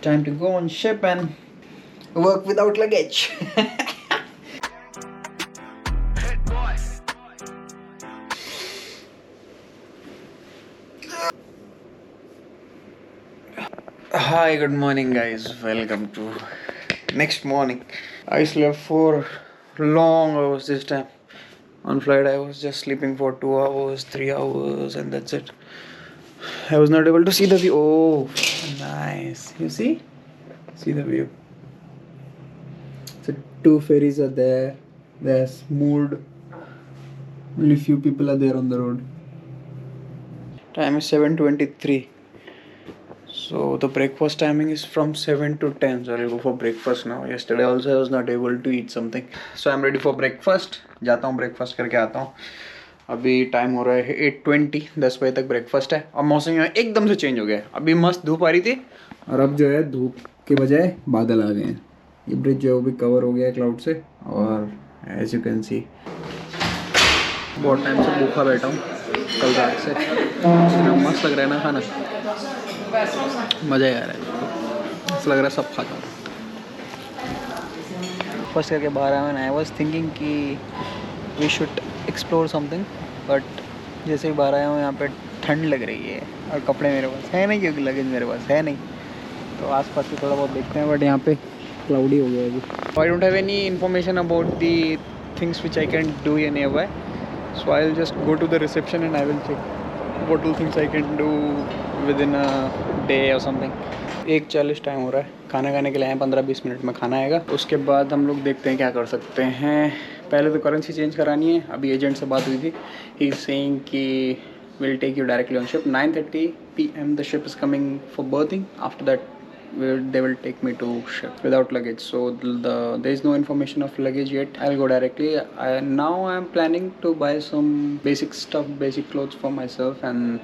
Time to go on ship and work without luggage. Hi, good morning, guys. Welcome to next morning. I slept for long hours this time. On flight, I was just sleeping for 2 hours, 3 hours, and that's it. I was not able to see the view. Oh, nice. You see? See the view. So, two ferries are there. There's moored. Only few people are there on the road. Time is 7:23. So the breakfast timing is from 7 to 10. So I'll go for breakfast now. Yesterday also I was not able to eat something. So I'm ready for breakfast. जाता हूँ breakfast करके आता हूँ. अभी time हो रहा है 8:20. 10 बजे तक ब्रेकफास्ट है. और मौसम यहाँ एकदम से चेंज हो गया है. अभी मस्त धूप आ रही थी और अब जो है धूप के बजाय बादल आ गए हैं. ये ब्रिज जो है वो भी कवर हो गया है क्लाउड से. और एज यू कैन सी बहुत टाइम से भूखा बैठा हूँ कल रात से. मस्त लग रहा है ना खाना. मज़ा ही आ रहा है. ऐसा लग रहा है सब खाता हूँ. फर्स्ट करके बाहर आया मैंने. आई वॉज थिंकिंग कि we should explore something, but जैसे ही बाहर आया हूँ यहाँ पे ठंड लग रही है और कपड़े मेरे पास है नहीं क्योंकि लगेज मेरे पास है नहीं. तो आसपास भी थोड़ा बहुत देखते हैं, बट यहाँ पे क्लाउडी हो गया अभी. I don't have any information about the things which I can do in nearby. So I will just go to the reception and I will check what all things I can do within a day or something. 1:40 time हो रहा है. खाना खाने के लिए आए 15-20 minute में खाना आएगा. उसके बाद हम लोग देखते हैं क्या कर सकते हैं. पहले तो करेंसी चेंज करानी है. अभी एजेंट से बात हुई थी. ही इज सेइंग कि will take you directly on ship. 9:30 PM the ship is coming for berthing. After that they will take me to ship without luggage. So there is no information of luggage yet. I'll go directly. Now I'm planning to buy some basic stuff, basic clothes for myself, and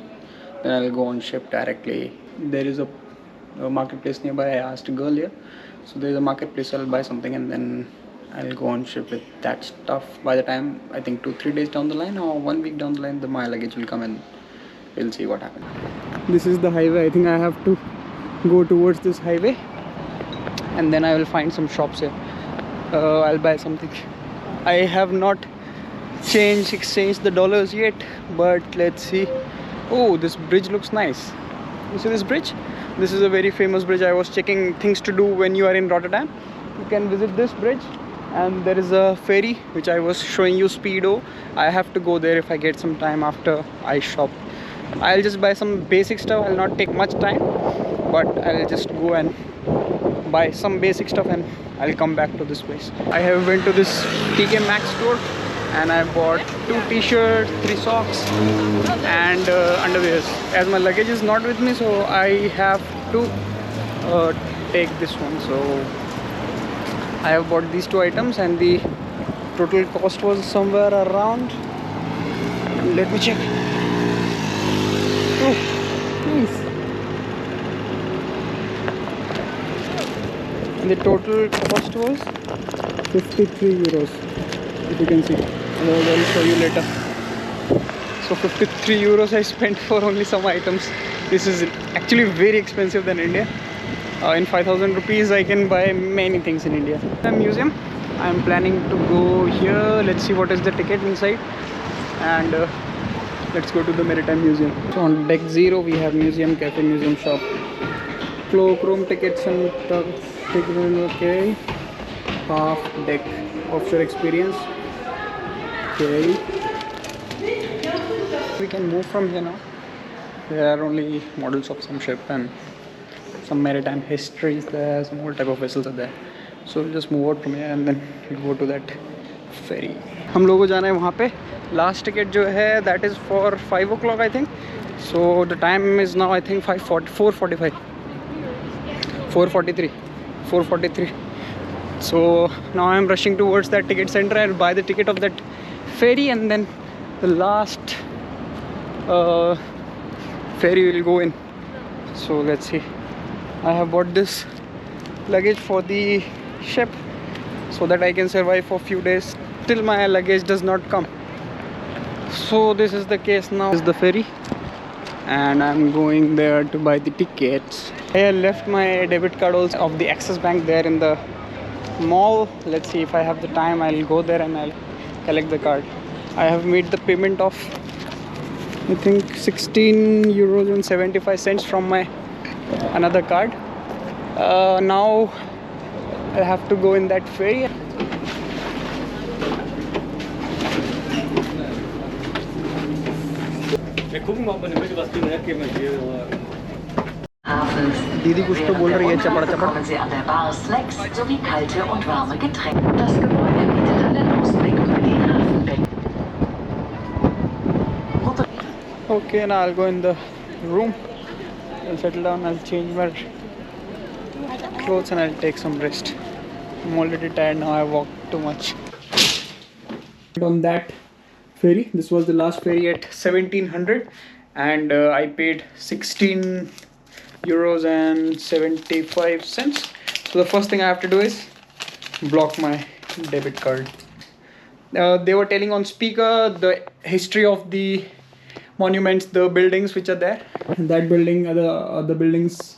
then I'll go on ship directly. There is a marketplace nearby. I asked a girl here, so there is a marketplace. I'll buy something and then I'll go on ship with that stuff. By the time I think 2-3 days down the line or 1 week down the line, my luggage will come and we'll see what happens. This is the highway. I think I have to go towards this highway and then I will find some shops here. I'll buy something. I have not exchanged the dollars yet, but let's see. Oh, this bridge looks nice. You see this bridge? This is a very famous bridge. I was checking things to do when you are in Rotterdam. You can visit this bridge, and there is a ferry which I was showing you, Speedo. I have to go there if I get some time after I shop. I'll just buy some basic stuff. I'll not take much time, but I'll just go and buy some basic stuff and I'll come back to this place. I have went to this TK Maxx store and I bought 2 t-shirts, 3 socks and underwears. As my luggage is not with me, so I have to take this one. So I have bought these 2 items and the total cost was somewhere around, let me check. Oh, nice. And the total cost was 53 euros, if you can see. I'll show you later. So 53 euros I spent for only some items. This is actually very expensive than India. In 5,000 rupees I can buy many things in India. The museum, I'm planning to go here. Let's see what is the ticket inside, and let's go to the Maritime Museum. So on deck 0 we have museum, cafe, museum shop, chrome tickets and okay. Half deck offshore experience. Okay, we can move from here now. There are only models of some ship and some maritime histories there, some old type of vessels are there. So we'll just move out from here and then we'll go to that ferry. हम लोगों को जाना है वहाँ पे. Last ticket जो है that is for 5 o'clock I think. So the time is now I think 4:45, 4:43. So now I'm rushing towards that ticket center and buy the ticket of that ferry, and then the last ferry will go in. So let's see. I have bought this luggage for the ship so that I can survive for a few days till my luggage does not come. So this is the case now. This is the ferry and I'm going there to buy the tickets. I left my debit card also of the Axis Bank there in the mall. Let's see if I have the time. I'll go there and I'll collect the card. I have made the payment of I think 16 euros and 75 cents from my another card. Now I'll have to go in that ferry. दीदी कुछ तो बोल रही है चपड़ चपड़. Bekommen Sie an der Bar Snacks sowie kalte und warme Getränke. Das Gebäude bietet einen Ausblick über die Hafenbecken. Okay, now I'll go in the room. I'll settle down. I'll change my clothes and I'll take some rest. I'm already tired now. I walked too much. On that ferry, this was the last ferry at 1700, and I paid 16 euros and 75 cents. So the first thing I have to do is block my debit card. They were telling on speaker the history of the monuments, the buildings which are there, that building, the buildings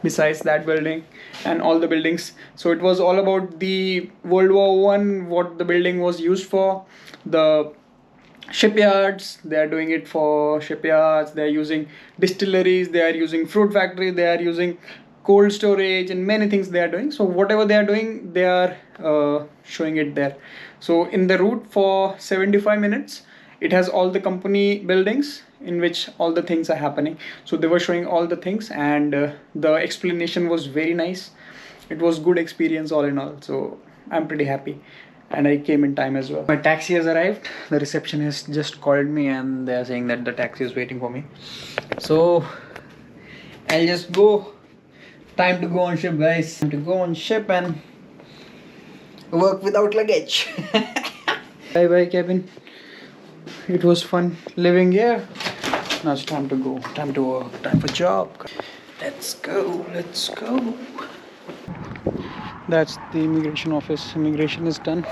besides that building, and all the buildings. So it was all about the World War One, what the building was used for, the shipyards. They are doing it for shipyards. They are using distilleries. They are using fruit factory. They are using cold storage and many things they are doing. So whatever they are doing, they are showing it there. So in the route for 75 minutes, it has all the company buildings in which all the things are happening. So they were showing all the things, and the explanation was very nice. It was good experience all in all. So I'm pretty happy, and I came in time as well. My taxi has arrived. The receptionist just called me and they are saying that the taxi is waiting for me. So I'll just go. Time to go on ship, guys. Time to go on ship and work without luggage. Bye bye, Kevin. It was fun living here. Now it's time to go. Time to work. Time for job. Let's go. Let's go. That's the immigration office. Immigration is done,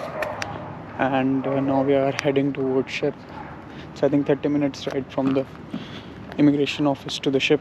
and now we are heading towards ship. It's I think 30 minutes ride from the immigration office to the ship.